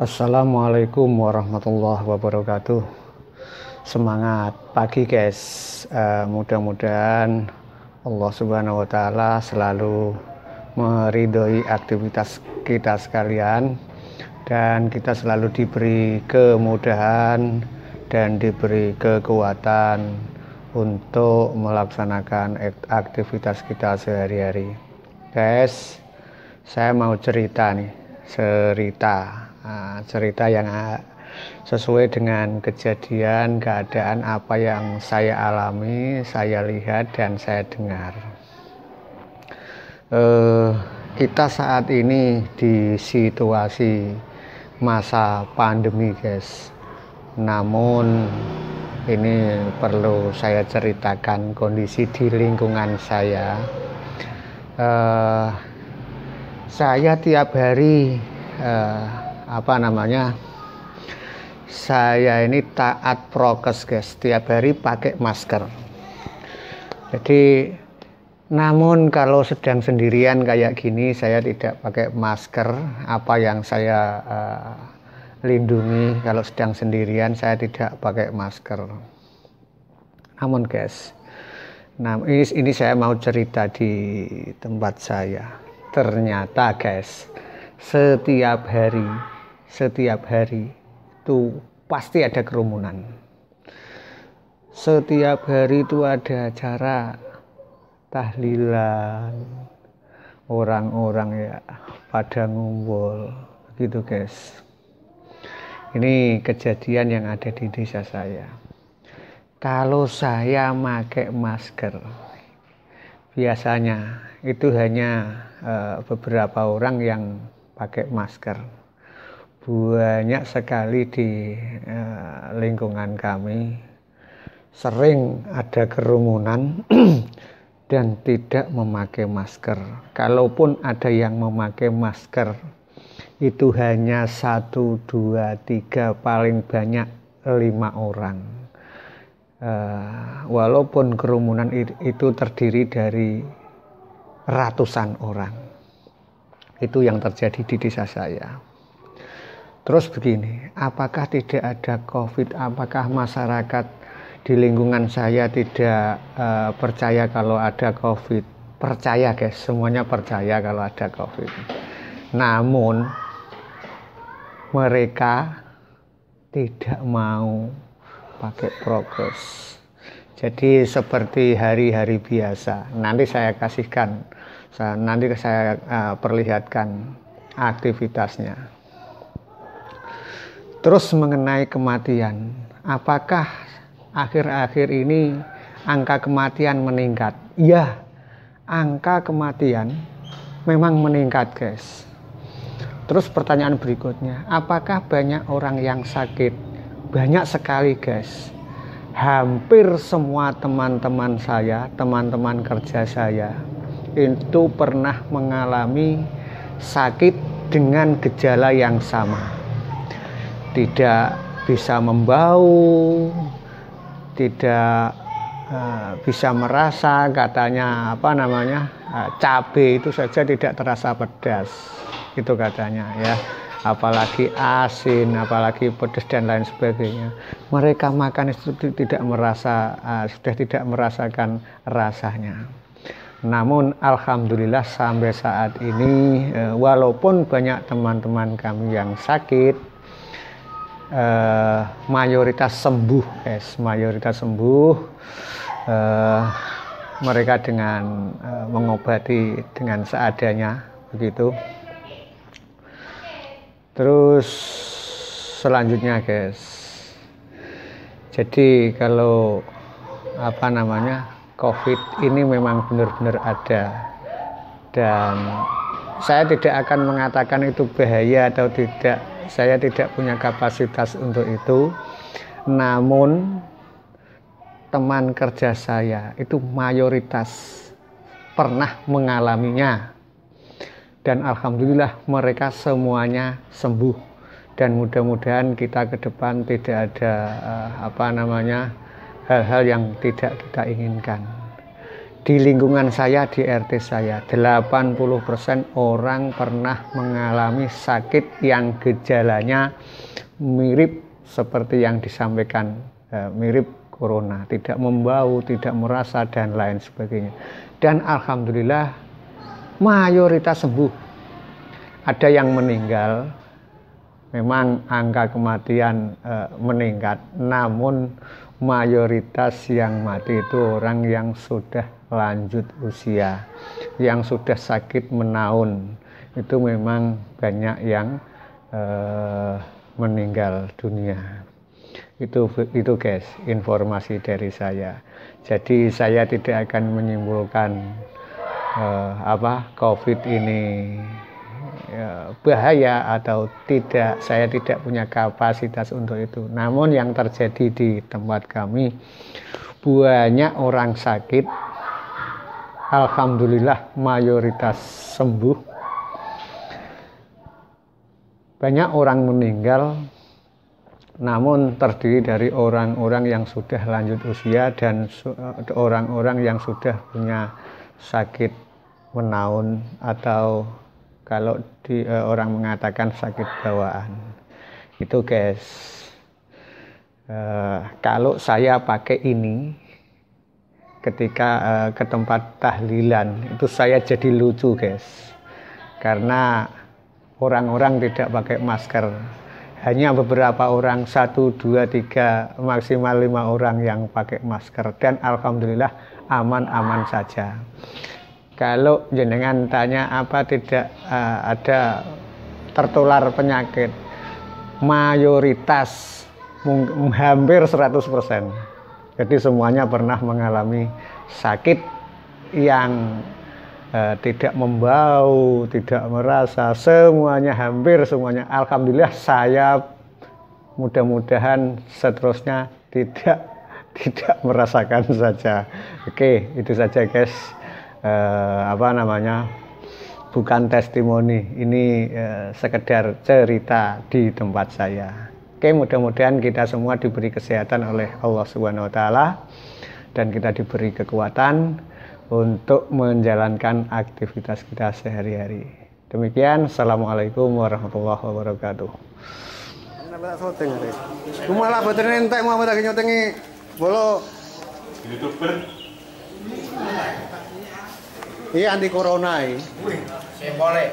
Assalamualaikum warahmatullahi wabarakatuh. Semangat pagi guys. Mudah-mudahan Allah Subhanahu wa Ta'ala selalu meridhoi aktivitas kita sekalian, dan kita selalu diberi kemudahan dan diberi kekuatan untuk melaksanakan aktivitas kita sehari-hari. Guys, saya mau cerita cerita yang sesuai dengan kejadian keadaan apa yang saya alami, saya lihat dan saya dengar. Kita saat ini di situasi masa pandemi guys, namun ini perlu saya ceritakan kondisi di lingkungan saya. Saya tiap hari saya ini taat prokes guys, tiap hari pakai masker. Jadi namun kalau sedang sendirian kayak gini saya tidak pakai masker. Apa yang saya lindungi kalau sedang sendirian saya tidak pakai masker. Namun guys, ini saya mau cerita di tempat saya. Ternyata guys, setiap hari itu pasti ada kerumunan. Setiap hari itu ada acara tahlilan, orang-orang ya pada ngumpul gitu guys. Ini kejadian yang ada di desa saya. Kalau saya pakai masker, biasanya itu hanya beberapa orang yang pakai masker. Banyak sekali di lingkungan kami sering ada kerumunan dan tidak memakai masker. Kalaupun ada yang memakai masker, itu hanya 1, 2, 3, paling banyak 5 orang. Walaupun kerumunan itu terdiri dari ratusan orang. Itu yang terjadi di desa saya. Terus begini, apakah tidak ada COVID? Apakah masyarakat di lingkungan saya tidak percaya kalau ada COVID? Percaya guys, semuanya percaya kalau ada COVID. Namun mereka tidak mau pakai prokes. Jadi seperti hari-hari biasa. Nanti saya perlihatkan aktivitasnya. Terus mengenai kematian, apakah akhir-akhir ini angka kematian meningkat? Ya, angka kematian memang meningkat guys. Terus pertanyaan berikutnya, apakah banyak orang yang sakit? Banyak sekali guys. Hampir semua teman-teman saya, teman-teman kerja saya itu pernah mengalami sakit dengan gejala yang sama. Tidak bisa membau, tidak bisa merasa, katanya cabai itu saja tidak terasa pedas, itu katanya ya. Apalagi asin, apalagi pedas dan lain sebagainya. Mereka makan itu sudah tidak merasakan rasanya. Namun alhamdulillah sampai saat ini walaupun banyak teman-teman kami yang sakit, mayoritas sembuh guys, mereka dengan mengobati dengan seadanya begitu. Terus selanjutnya guys, jadi kalau COVID ini memang benar-benar ada, dan saya tidak akan mengatakan itu bahaya atau tidak. Saya tidak punya kapasitas untuk itu. Namun teman kerja saya itu mayoritas pernah mengalaminya, dan alhamdulillah mereka semuanya sembuh. Dan mudah-mudahan kita ke depan tidak ada hal-hal yang tidak kita inginkan. di lingkungan saya, di RT saya 80% orang pernah mengalami sakit yang gejalanya mirip seperti yang disampaikan, mirip corona, tidak membau, tidak merasa dan lain sebagainya. Dan alhamdulillah mayoritas sembuh. Ada yang meninggal, memang angka kematian meningkat, namun mayoritas yang mati itu orang yang sudah lanjut usia, yang sudah sakit menaun. Itu memang banyak yang meninggal dunia. Itu guys, informasi dari saya. Jadi saya tidak akan menyimpulkan COVID ini bahaya atau tidak. Saya tidak punya kapasitas untuk itu. Namun yang terjadi di tempat kami, banyak orang sakit, alhamdulillah mayoritas sembuh. Banyak orang meninggal, namun terdiri dari orang-orang yang sudah lanjut usia dan orang-orang yang sudah punya sakit menaun atau kalau orang mengatakan sakit bawaan. Itu guys, kalau saya pakai ini ketika ke tempat tahlilan itu saya jadi lucu guys, karena orang-orang tidak pakai masker. Hanya beberapa orang, 1, 2, 3, maksimal 5 orang yang pakai masker. Dan alhamdulillah aman-aman saja. Kalau jenengan tanya apa tidak ada tertular penyakit, mayoritas hampir 100%. Jadi semuanya pernah mengalami sakit yang tidak membau, tidak merasa, semuanya, hampir semuanya. Alhamdulillah saya mudah-mudahan seterusnya tidak merasakan saja. Oke, itu saja guys. Bukan testimoni, ini sekedar cerita di tempat saya. Oke, mudah-mudahan kita semua diberi kesehatan oleh Allah Subhanahu wa taala dan kita diberi kekuatan untuk menjalankan aktivitas kita sehari-hari. Demikian, assalamualaikum warahmatullahi wabarakatuh. Malah boten entek mau tak nyotengi bolo YouTuber. Iya anti corona iki. Wih, sembole.